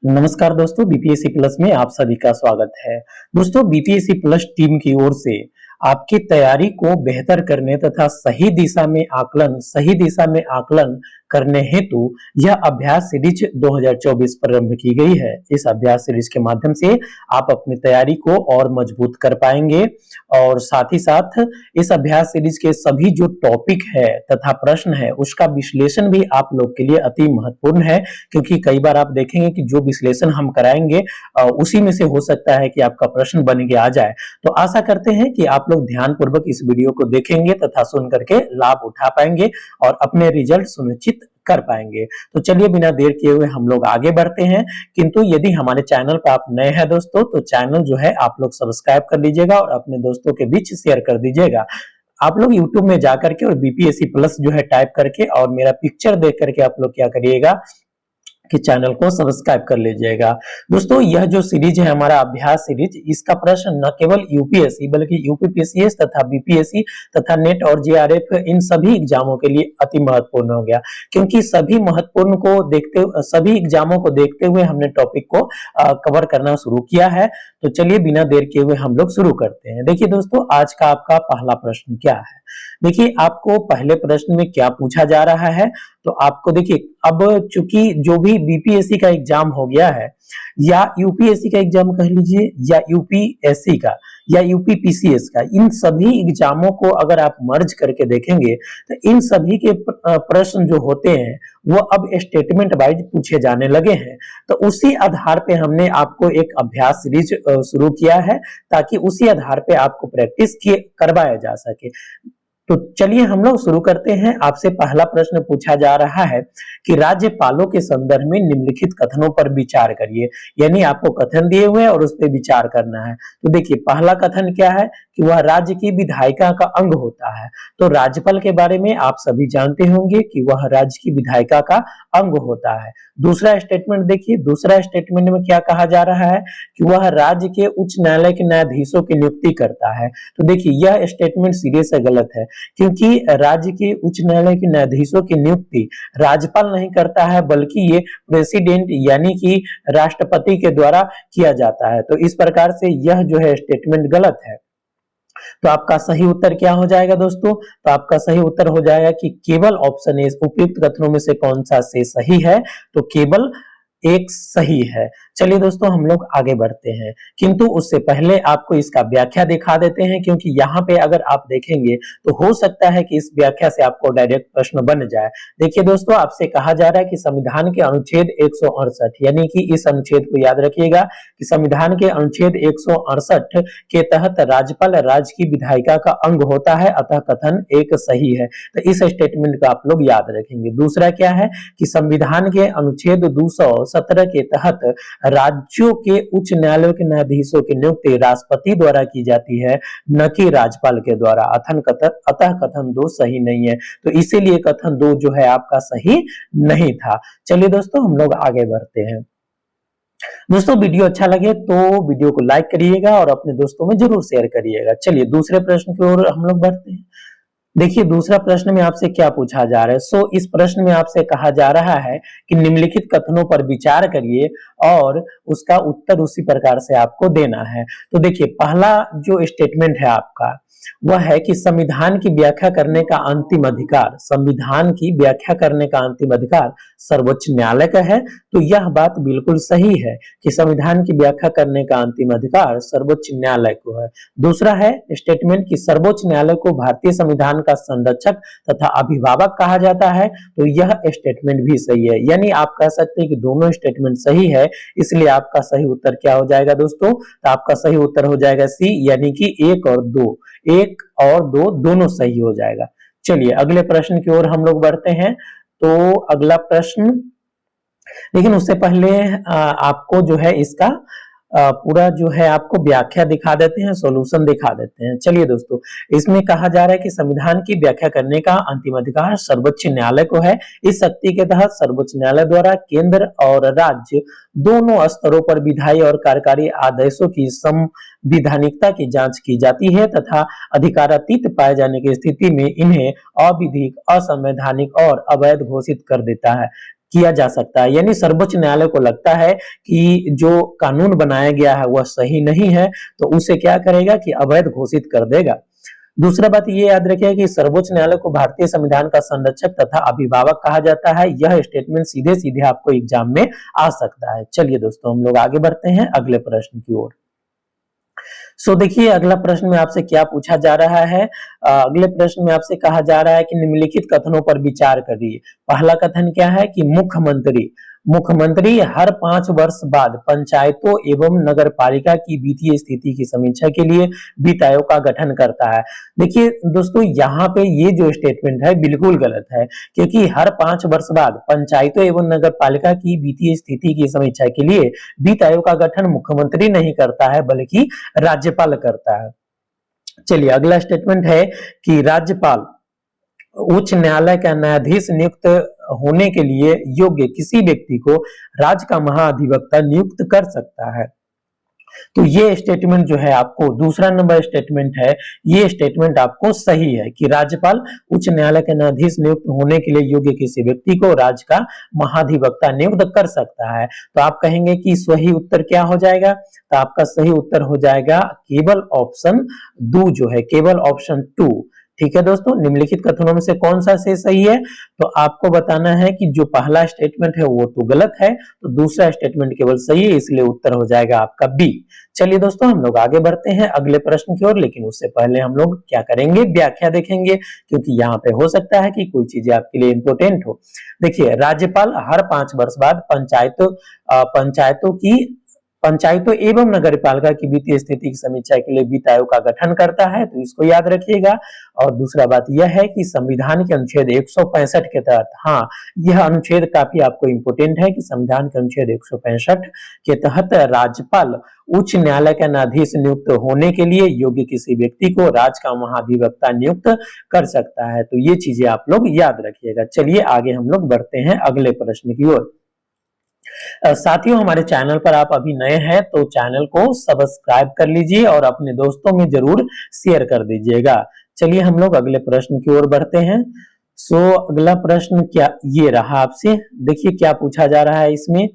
नमस्कार दोस्तों, BPSC plus में आप सभी का स्वागत है। दोस्तों, बीपीएससी प्लस टीम की ओर से आपकी तैयारी को बेहतर करने तथा सही दिशा में आकलन करने हेतु यह अभ्यास सीरीज 2024 प्रारंभ की गई है। इस अभ्यास सीरीज के माध्यम से आप अपनी तैयारी को और मजबूत कर पाएंगे और साथ ही साथ इस अभ्यास सीरीज के सभी जो टॉपिक है तथा प्रश्न है उसका विश्लेषण भी आप लोग के लिए अति महत्वपूर्ण है, क्योंकि कई बार आप देखेंगे कि जो विश्लेषण हम कराएंगे उसी में से हो सकता है कि आपका प्रश्न बन के आ जाए। तो आशा करते हैं कि आप लोग ध्यानपूर्वक इस वीडियो को देखेंगे तथा सुन करके लाभ उठा पाएंगे और अपने रिजल्ट सुनिश्चित कर पाएंगे। तो चलिए बिना देर किए हुए हम लोग आगे बढ़ते हैं। किंतु यदि हमारे चैनल पर आप नए हैं दोस्तों, तो चैनल जो है आप लोग सब्सक्राइब कर लीजिएगा और अपने दोस्तों के बीच शेयर कर दीजिएगा। आप लोग YouTube में जाकर के और बीपीएससी प्लस जो है टाइप करके और मेरा पिक्चर देख करके आप लोग क्या करिएगा कि चैनल को सब्सक्राइब कर लीजिएगा। दोस्तों, यह जो सीरीज है हमारा अभ्यास सीरीज, इसका प्रश्न न केवल यूपीएससी बल्कि यूपीपीसीएस तथा बीपीएससी तथा नेट और जेआरएफ इन सभी एग्जामों के लिए अति महत्वपूर्ण हो गया, क्योंकि सभी एग्जामों को देखते हुए हमने टॉपिक को कवर करना शुरू किया है। तो चलिए बिना देर किए हुए हम लोग शुरू करते हैं। देखिए दोस्तों, आज का आपका पहला प्रश्न क्या है। देखिए, आपको पहले प्रश्न में क्या पूछा जा रहा है, तो आपको देखिए, अब चूंकि जो भी बीपीएससी का एग्जाम हो गया है या यूपीएससी का एग्जाम कह लीजिए या यूपीएससी का या यूपीपीसीएस का, इन सभी एग्जामों को अगर आप मर्ज करके देखेंगे तो इन सभी के प्रश्न जो होते हैं वो अब स्टेटमेंट वाइज पूछे जाने लगे हैं। तो उसी आधार पे हमने आपको एक अभ्यास सीरीज शुरू किया है, ताकि उसी आधार पे आपको प्रैक्टिस करवाया जा सके। तो चलिए हम लोग शुरू करते हैं। आपसे पहला प्रश्न पूछा जा रहा है कि राज्यपालों के संदर्भ में निम्नलिखित कथनों पर विचार करिए। यानी आपको कथन दिए हुए हैं और उस पर विचार करना है। तो देखिए, पहला कथन क्या है कि वह राज्य की विधायिका का अंग होता है। तो राज्यपाल के बारे में आप सभी जानते होंगे कि वह राज्य की विधायिका का अंग होता है। दूसरा स्टेटमेंट देखिए, दूसरा स्टेटमेंट में क्या कहा जा रहा है कि वह राज्य के उच्च न्यायालय के न्यायाधीशों की नियुक्ति करता है। तो देखिए, यह स्टेटमेंट सीधे से गलत है, क्योंकि राज्य के उच्च न्यायालय के न्यायाधीशों की नियुक्ति राज्यपाल नहीं करता है, बल्कि ये प्रेसिडेंट यानी कि राष्ट्रपति के द्वारा किया जाता है। तो इस प्रकार से यह जो है स्टेटमेंट गलत है। तो आपका सही उत्तर क्या हो जाएगा दोस्तों? तो आपका सही उत्तर हो जाएगा कि केवल ऑप्शन ए, उपयुक्त कथनों में से कौन सा से सही है, तो केवल एक सही है। चलिए दोस्तों, हम लोग आगे बढ़ते हैं, किंतु उससे पहले आपको इसका व्याख्या दिखा देते हैं, क्योंकि यहाँ पे अगर आप देखेंगे तो हो सकता है कि इस व्याख्या से आपको डायरेक्ट प्रश्न बन जाए। देखिए दोस्तों, आपसे कहा जा रहा है कि संविधान के अनुच्छेद 168, यानी कि इस अनुच्छेद को याद रखिएगा कि संविधान के अनुच्छेद 168 के तहत राज्यपाल राज्य की विधायिका का अंग होता है, अतः कथन एक सही है। तो इस स्टेटमेंट को आप लोग याद रखेंगे। दूसरा क्या है कि संविधान के अनुच्छेद 217 के तहत राज्यों के उच्च न्यायालयों के न्यायाधीशों की नियुक्ति राष्ट्रपति द्वारा की जाती है, न कि राज्यपाल के द्वारा। अतः कथन 2 सही नहीं है। तो इसीलिए कथन 2 जो है आपका सही नहीं था। चलिए दोस्तों, हम लोग आगे बढ़ते हैं। दोस्तों, वीडियो अच्छा लगे तो वीडियो को लाइक करिएगा और अपने दोस्तों में जरूर शेयर करिएगा। चलिए दूसरे प्रश्न की ओर हम लोग बढ़ते हैं। देखिए, दूसरा प्रश्न में आपसे क्या पूछा जा रहा है। इस प्रश्न में आपसे कहा जा रहा है कि निम्नलिखित कथनों पर विचार करिए और उसका उत्तर उसी प्रकार से आपको देना है। तो देखिए, पहला जो स्टेटमेंट है आपका वह है कि संविधान की व्याख्या करने का अंतिम अधिकार, संविधान की व्याख्या करने का अंतिम अधिकार सर्वोच्च न्यायालय का है। तो यह बात बिल्कुल सही है कि संविधान की व्याख्या करने का अंतिम अधिकार सर्वोच्च न्यायालय को है। दूसरा है स्टेटमेंट कि सर्वोच्च न्यायालय को भारतीय संविधान का संरक्षक तथा अभिभावक कहा जाता है। तो यह स्टेटमेंट भी सही है। यानी आप कह सकते हैं कि दोनों स्टेटमेंट सही है, इसलिए आपका सही उत्तर क्या हो जाएगा दोस्तों? तो आपका सही उत्तर हो जाएगा सी, यानी कि 1 और 2, 1 और 2 दोनों सही हो जाएगा। चलिए अगले प्रश्न की ओर हम लोग बढ़ते हैं। तो अगला प्रश्न, लेकिन उससे पहले आपको जो है इसका पूरा जो है आपको व्याख्या दिखा देते हैं, सॉल्यूशन दिखा देते हैं। चलिए दोस्तों, इसमें कहा जा रहा है कि संविधान की व्याख्या करने का अंतिम अधिकार सर्वोच्च न्यायालय को है। इस शक्ति के तहत सर्वोच्च न्यायालय द्वारा केंद्र और राज्य दोनों स्तरों पर विधायी और कार्यकारी आदेशों की संवैधानिकता की जांच की जाती है तथा अधिकारातीत पाए जाने की स्थिति में इन्हें अविधिक, असंवैधानिक और अवैध घोषित कर देता है। किया जा सकता है। यानी सर्वोच्च न्यायालय को लगता है कि जो कानून बनाया गया है वह सही नहीं है, तो उसे क्या करेगा कि अवैध घोषित कर देगा। दूसरा बात ये याद रखिए कि सर्वोच्च न्यायालय को भारतीय संविधान का संरक्षक तथा अभिभावक कहा जाता है। यह स्टेटमेंट सीधे सीधे आपको एग्जाम में आ सकता है। चलिए दोस्तों, हम लोग आगे बढ़ते हैं अगले प्रश्न की ओर। देखिए, अगला प्रश्न में आपसे क्या पूछा जा रहा है। अगले प्रश्न में आपसे कहा जा रहा है कि निम्नलिखित कथनों पर विचार करिए। पहला कथन क्या है कि मुख्यमंत्री हर 5 वर्ष बाद पंचायतों एवं नगरपालिका की वित्तीय स्थिति की समीक्षा के लिए वित्त आयोग का गठन करता है। देखिए दोस्तों, यहाँ पे ये जो स्टेटमेंट है बिल्कुल गलत है, क्योंकि हर 5 वर्ष बाद पंचायतों एवं नगरपालिका की वित्तीय स्थिति की समीक्षा के लिए वित्त आयोग का गठन मुख्यमंत्री नहीं करता है, बल्कि राज्यपाल करता है। चलिए, अगला स्टेटमेंट है कि राज्यपाल उच्च न्यायालय का न्यायाधीश नियुक्त होने के लिए योग्य किसी व्यक्ति को राज्य का महाधिवक्ता नियुक्त कर सकता है। तो ये स्टेटमेंट जो है आपको, दूसरा नंबर स्टेटमेंट है, ये स्टेटमेंट आपको सही है कि राज्यपाल उच्च न्यायालय के न्यायाधीश नियुक्त होने के लिए योग्य किसी व्यक्ति को राज्य का महाधिवक्ता नियुक्त कर सकता है। तो आप कहेंगे कि सही उत्तर क्या हो जाएगा, तो आपका सही उत्तर हो जाएगा केवल ऑप्शन 2 जो है, केवल ऑप्शन 2। ठीक है दोस्तों, निम्नलिखित कथनों में से कौन सा से सही है, तो आपको बताना है कि जो पहला स्टेटमेंट है वो तो गलत है, तो दूसरा स्टेटमेंट केवल सही है, इसलिए उत्तर हो जाएगा आपका बी। चलिए दोस्तों, हम लोग आगे बढ़ते हैं अगले प्रश्न की ओर, लेकिन उससे पहले हम लोग क्या करेंगे, व्याख्या देखेंगे, क्योंकि यहाँ पे हो सकता है कि कोई चीजें आपके लिए इंपोर्टेंट हो। देखिए, राज्यपाल हर 5 वर्ष बाद पंचायतों एवं नगरपालिका की वित्तीय स्थिति की समीक्षा के लिए वित्त आयोग का गठन करता है, तो इसको याद रखिएगा। और दूसरा बात यह है कि संविधान के अनुच्छेद 165 के तहत, हाँ, यह अनुच्छेद काफी आपको इंपोर्टेंट है कि संविधान के अनुच्छेद 165 के तहत राज्यपाल उच्च न्यायालय का न्यायाधीश नियुक्त होने के लिए योग्य किसी व्यक्ति को राज्य का महाधिवक्ता नियुक्त कर सकता है। तो ये चीजें आप लोग याद रखिएगा। चलिए आगे हम लोग बढ़ते हैं अगले प्रश्न की ओर। साथियों, हमारे चैनल पर आप अभी नए हैं तो चैनल को सब्सक्राइब कर लीजिए और अपने दोस्तों में जरूर शेयर कर दीजिएगा। चलिए हम लोग अगले प्रश्न की ओर बढ़ते हैं। अगला प्रश्न क्या ये रहा आपसे, देखिए क्या पूछा जा रहा है इसमें।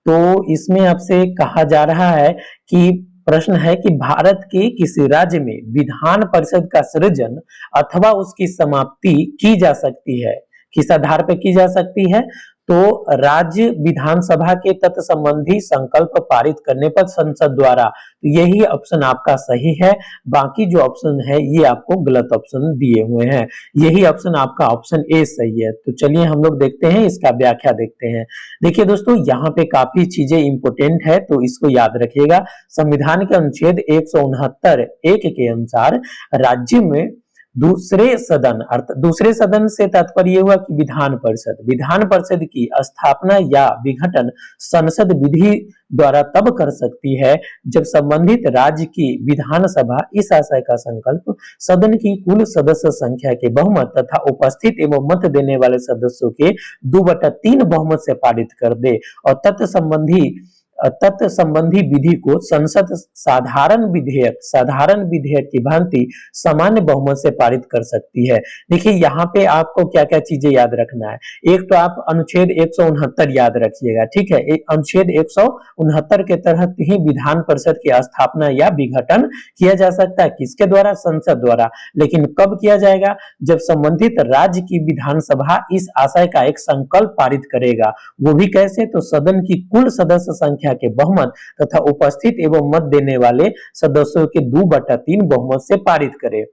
तो इसमें आपसे कहा जा रहा है कि प्रश्न है कि भारत के किसी राज्य में विधान परिषद का सृजन अथवा उसकी समाप्ति की जा सकती है, किस आधार पर की जा सकती है, तो राज्य विधानसभा के तत्संबंधी संकल्प पारित करने पर संसद द्वारा। तो यही ऑप्शन आपका सही है, बाकी जो ऑप्शन है ये आपको गलत ऑप्शन दिए हुए हैं। यही ऑप्शन आपका ऑप्शन ए सही है। तो चलिए हम लोग देखते हैं, इसका व्याख्या देखते हैं। देखिए दोस्तों, यहाँ पे काफी चीजें इंपोर्टेंट है, तो इसको याद रखिएगा। संविधान के अनुच्छेद 169(1) के अनुसार राज्य में दूसरे सदन से तात्पर्य हुआ कि विधान परिषद की स्थापना या विघटन संसद विधि द्वारा तब कर सकती है जब संबंधित राज्य की विधानसभा इस आशय का संकल्प सदन की कुल सदस्य संख्या के बहुमत तथा उपस्थित एवं मत देने वाले सदस्यों के 2/3 बहुमत से पारित कर दे और तत्संबंधी विधि को संसद साधारण विधेयक की भांति सामान्य बहुमत से पारित कर सकती है। देखिए यहाँ पे आपको क्या क्या चीजें याद रखना है। एक तो आप अनुच्छेद 169 याद रखिएगा, ठीक है। अनुच्छेद 169 के तहत ही विधान परिषद की स्थापना या विघटन किया जा सकता है, किसके द्वारा, संसद द्वारा। लेकिन कब किया जाएगा, जब संबंधित राज्य की विधानसभा इस आशय का एक संकल्प पारित करेगा। वो भी कैसे, तो सदन की कुल सदस्य संख्या के बहुमत तथा उपस्थित एवं मत देने वाले सदस्यों के 2/3 बहुमत से पारित करे।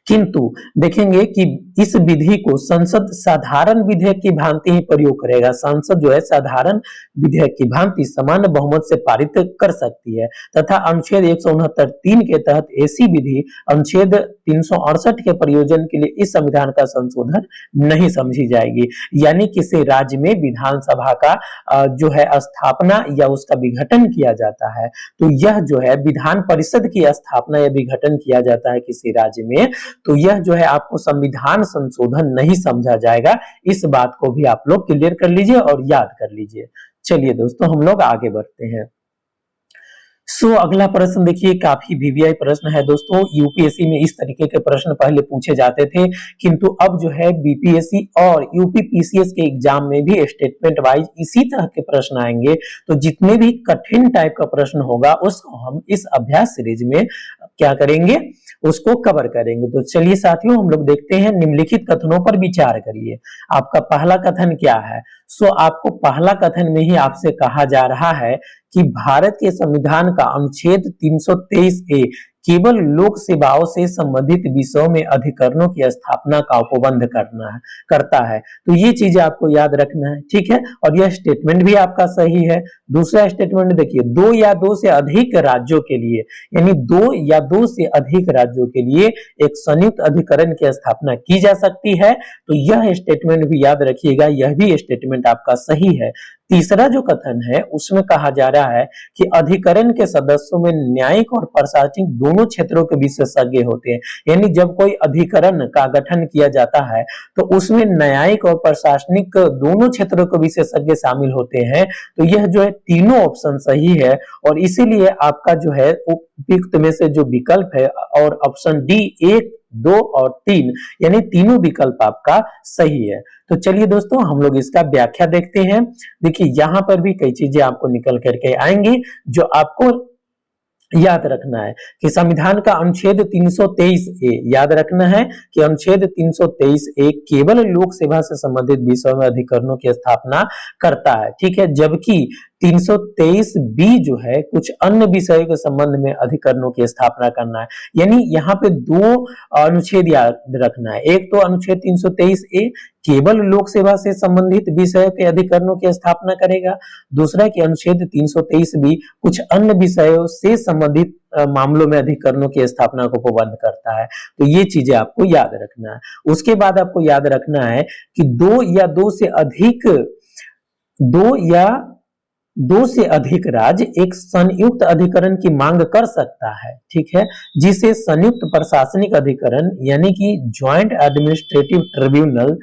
किंतु देखेंगे कि इस विधि को संसद साधारण विधेयक की भांति ही प्रयोग करेगा। संसद जो है साधारण विधेयक की भांति सामान्य बहुमत से पारित कर सकती है तथा अनुच्छेद 169(3) के तहत ऐसी विधि अनुच्छेद 368 के प्रयोजन के लिए इस संविधान का संशोधन नहीं समझी जाएगी। यानी किसी राज्य में विधानसभा का जो है स्थापना या उसका विघटन किया जाता है, तो यह जो है विधान परिषद की स्थापना या विघटन किया जाता है किसी राज्य में, तो यह जो है आपको संविधान संशोधन नहीं समझा जाएगा। इस बात को भी आप लोग क्लियर कर लीजिए और याद कर लीजिए। चलिए दोस्तों, हम लोग आगे बढ़ते हैं। अगला प्रश्न देखिए, काफी वीवीआई प्रश्न है दोस्तों। यूपीएससी में इस तरीके के प्रश्न पहले पूछे जाते थे, किंतु अब जो है बीपीएससी और यूपीपीसीएस के एग्जाम में भी स्टेटमेंट वाइज इसी तरह के प्रश्न आएंगे। तो जितने भी कठिन टाइप का प्रश्न होगा उसको हम इस अभ्यास सीरीज में क्या करेंगे, उसको कवर करेंगे। तो चलिए साथियों, हम लोग देखते हैं, निम्नलिखित कथनों पर विचार करिए। आपका पहला कथन क्या है? आपको पहला कथन में ही आपसे कहा जा रहा है कि भारत के संविधान का अनुच्छेद 323 ए केवल लोक सेवाओं से संबंधित विषयों में अधिकरणों की स्थापना का उपबंध करता है। तो ये चीजें आपको याद रखना है, ठीक है। और यह स्टेटमेंट भी आपका सही है। दूसरा स्टेटमेंट देखिए, दो या दो से अधिक राज्यों के लिए, यानी दो या दो से अधिक राज्यों के लिए एक संयुक्त अधिकरण की स्थापना की जा सकती है। तो यह स्टेटमेंट भी याद रखिएगा, यह भी स्टेटमेंट आपका सही है। तीसरा जो कथन है उसमें कहा जा रहा है कि अधिकरण के सदस्यों में न्यायिक और प्रशासनिक दोनों क्षेत्रों के विशेषज्ञ होते हैं। यानी जब कोई अधिकरण का गठन किया जाता है तो उसमें न्यायिक और प्रशासनिक दोनों क्षेत्रों के विशेषज्ञ शामिल होते हैं। तो यह जो है तीनों ऑप्शन सही है, और इसीलिए आपका जो है उपयुक्त में से जो विकल्प है और ऑप्शन डी 1, 2 और 3 यानी तीनों विकल्प आपका सही है। तो चलिए दोस्तों, हम लोग इसका व्याख्या देखते हैं। देखिए यहां पर भी कई चीजें आपको निकल करके आएंगी जो आपको याद रखना है कि संविधान का अनुच्छेद 323 ए याद रखना है कि अनुच्छेद 323 ए केवल लोक सेवा से संबंधित विषयों में अधिकरणों की स्थापना करता है, ठीक है। जबकि 323 बी जो है कुछ अन्य विषयों के संबंध में अधिकरणों की स्थापना करना है। यानी यहाँ पे दो अनुच्छेद याद रखना है। एक तो अनुच्छेद 323 ए केवल लोक सेवा से संबंधित विषयों के अधिकरणों की स्थापना करेगा। दूसरा कि अनुच्छेद 323 बी कुछ अन्य विषयों से संबंधित मामलों में अधिकरणों की स्थापना को उपबंध करता है। तो ये चीजें आपको याद रखना है। उसके बाद आपको याद रखना है कि दो से अधिक राज्य एक संयुक्त अधिकरण की मांग कर सकता है, ठीक है, जिसे संयुक्त प्रशासनिक अधिकरण यानी कि ज्वाइंट एडमिनिस्ट्रेटिव ट्रिब्यूनल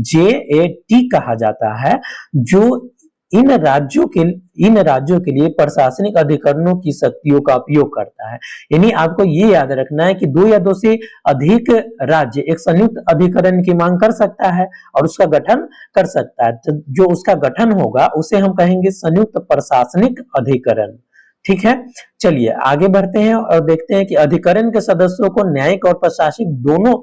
JAT कहा जाता है, जो इन राज्यों के लिए प्रशासनिक अधिकरणों की शक्तियों का उपयोग करता है। यानी आपको ये याद रखना है कि दो या दो से अधिक राज्य एक संयुक्त अधिकरण की मांग कर सकता है और उसका गठन कर सकता है। तो जो उसका गठन होगा उसे हम कहेंगे संयुक्त प्रशासनिक अधिकरण, ठीक है। चलिए आगे बढ़ते हैं और देखते हैं कि अधिकरण के सदस्यों को न्यायिक और प्रशासनिक दोनों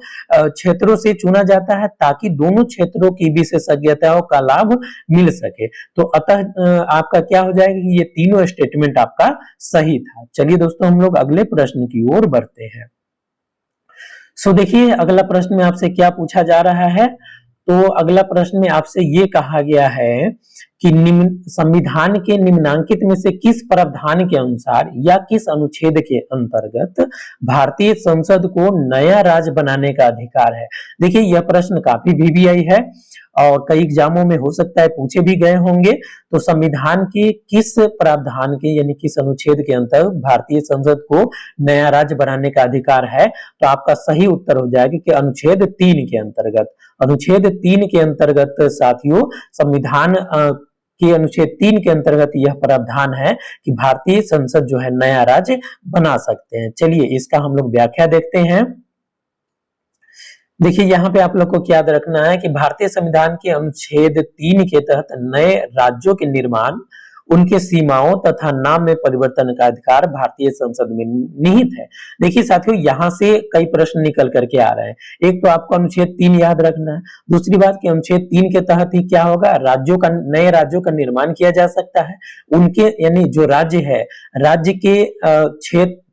क्षेत्रों से चुना जाता है ताकि दोनों क्षेत्रों की विशेषज्ञताओं का लाभ मिल सके। तो अतः आपका क्या हो जाएगा कि ये तीनों स्टेटमेंट आपका सही था। चलिए दोस्तों, हम लोग अगले प्रश्न की ओर बढ़ते हैं। देखिए अगला प्रश्न में आपसे क्या पूछा जा रहा है। तो अगला प्रश्न में आपसे ये कहा गया है कि संविधान के निम्नांकित में से किस प्रावधान के अनुसार या किस अनुच्छेद के अंतर्गत भारतीय संसद को नया राज्य बनाने का अधिकार है। देखिए यह प्रश्न काफी वीवीआई है और कई एग्जामों में हो सकता है पूछे भी गए होंगे। तो संविधान के किस प्रावधान के यानी किस अनुच्छेद के अंतर्गत भारतीय संसद को नया राज्य बनाने का अधिकार है, तो आपका सही उत्तर हो जाएगा कि अनुच्छेद 3 के अंतर्गत। अनुच्छेद 3 के अंतर्गत साथियों, संविधान के अनुच्छेद 3 के अंतर्गत यह प्रावधान है कि भारतीय संसद जो है नया राज्य बना सकते हैं। चलिए इसका हम लोग व्याख्या देखते हैं। देखिए यहाँ पे आप लोग को क्या याद रखना है कि भारतीय संविधान के अनुच्छेद 3 के तहत नए राज्यों के निर्माण, उनके सीमाओं तथा नाम में परिवर्तन का अधिकार भारतीय संसद में निहित है। देखिए साथियों, यहाँ से कई प्रश्न निकल करके आ रहे हैं। एक तो आपको अनुच्छेद 3 याद रखना है। दूसरी बात कि अनुच्छेद 3 के तहत ही क्या होगा, नए राज्यों का निर्माण किया जा सकता है। उनके यानी जो राज्य है, राज्य के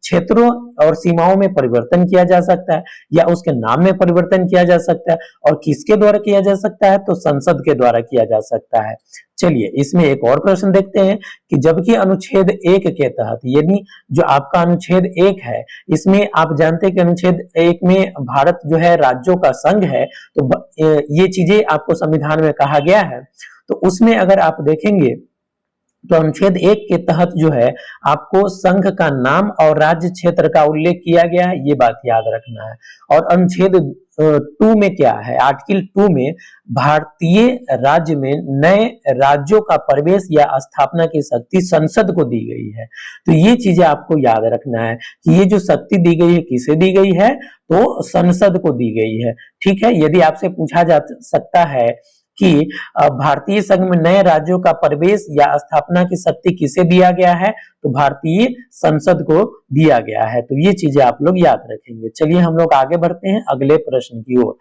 क्षेत्रों और सीमाओं में परिवर्तन किया जा सकता है या उसके नाम में परिवर्तन किया जा सकता है। और किसके द्वारा किया जा सकता है, तो संसद के द्वारा किया जा सकता है। चलिए इसमें एक और प्रश्न देखते हैं कि जबकि अनुच्छेद 1 के तहत, यानी जो आपका अनुच्छेद 1 है, इसमें आप जानते हैं कि अनुच्छेद 1 में भारत जो है राज्यों का संघ है। तो ये चीजें आपको संविधान में कहा गया है। तो उसमें अगर आप देखेंगे तो अनुच्छेद 1 के तहत जो है आपको संघ का नाम और राज्य क्षेत्र का उल्लेख किया गया है, ये बात याद रखना है। और अनुच्छेद 2 में क्या है, आर्टिकल 2 में भारतीय राज्य में नए राज्यों का प्रवेश या स्थापना की शक्ति संसद को दी गई है। तो ये चीजें आपको याद रखना है कि ये जो शक्ति दी गई है किसे दी गई है, तो संसद को दी गई है। ठीक है, यदि आपसे पूछा जा सकता है कि भारतीय संघ में नए राज्यों का प्रवेश या स्थापना की शक्ति किसे दिया गया है, तो भारतीय संसद को दिया गया है। तो ये चीजें आप लोग याद रखेंगे। चलिए हम लोग आगे बढ़ते हैं अगले प्रश्न की ओर।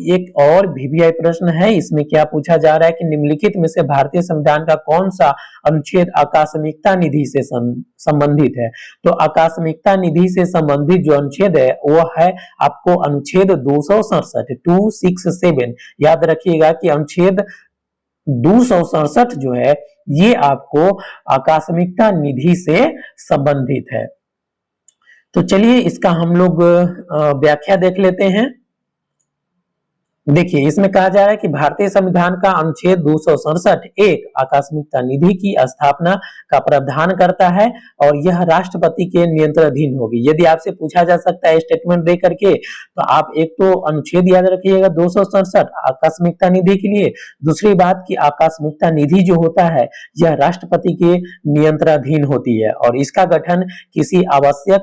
एक और वीवीआई प्रश्न है, इसमें क्या पूछा जा रहा है कि निम्नलिखित में से भारतीय संविधान का कौन सा अनुच्छेद आकस्मिकता निधि से संबंधित है। तो आकस्मिकता निधि से संबंधित जो अनुच्छेद है वो है आपको अनुच्छेद 267 याद रखिएगा कि अनुच्छेद 267 जो है ये आपको आकस्मिकता निधि से संबंधित है। तो चलिए इसका हम लोग व्याख्या देख लेते हैं। देखिए इसमें कहा जा रहा है कि भारतीय संविधान का अनुच्छेद 267 एक आकस्मिकता निधि की स्थापना का प्रावधान करता है और यह राष्ट्रपति के नियंत्रणाधीन होगी। यदि आपसे पूछा जा सकता है स्टेटमेंट दे करके, तो आप एक तो अनुच्छेद याद रखिएगा 267 आकस्मिकता निधि के लिए। दूसरी बात की आकस्मिकता निधि जो होता है यह राष्ट्रपति के नियंत्रणाधीन होती है और इसका गठन किसी आवश्यक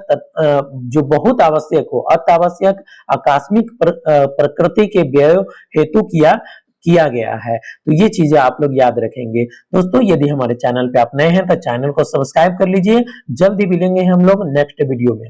जो बहुत आवश्यक हो, अत्यावश्यक आकस्मिक प्रकृति के व्यय हेतु किया गया है। तो ये चीजें आप लोग याद रखेंगे। दोस्तों यदि हमारे चैनल पे आप नए हैं तो चैनल को सब्सक्राइब कर लीजिए। जल्द ही मिलेंगे हम लोग नेक्स्ट वीडियो में।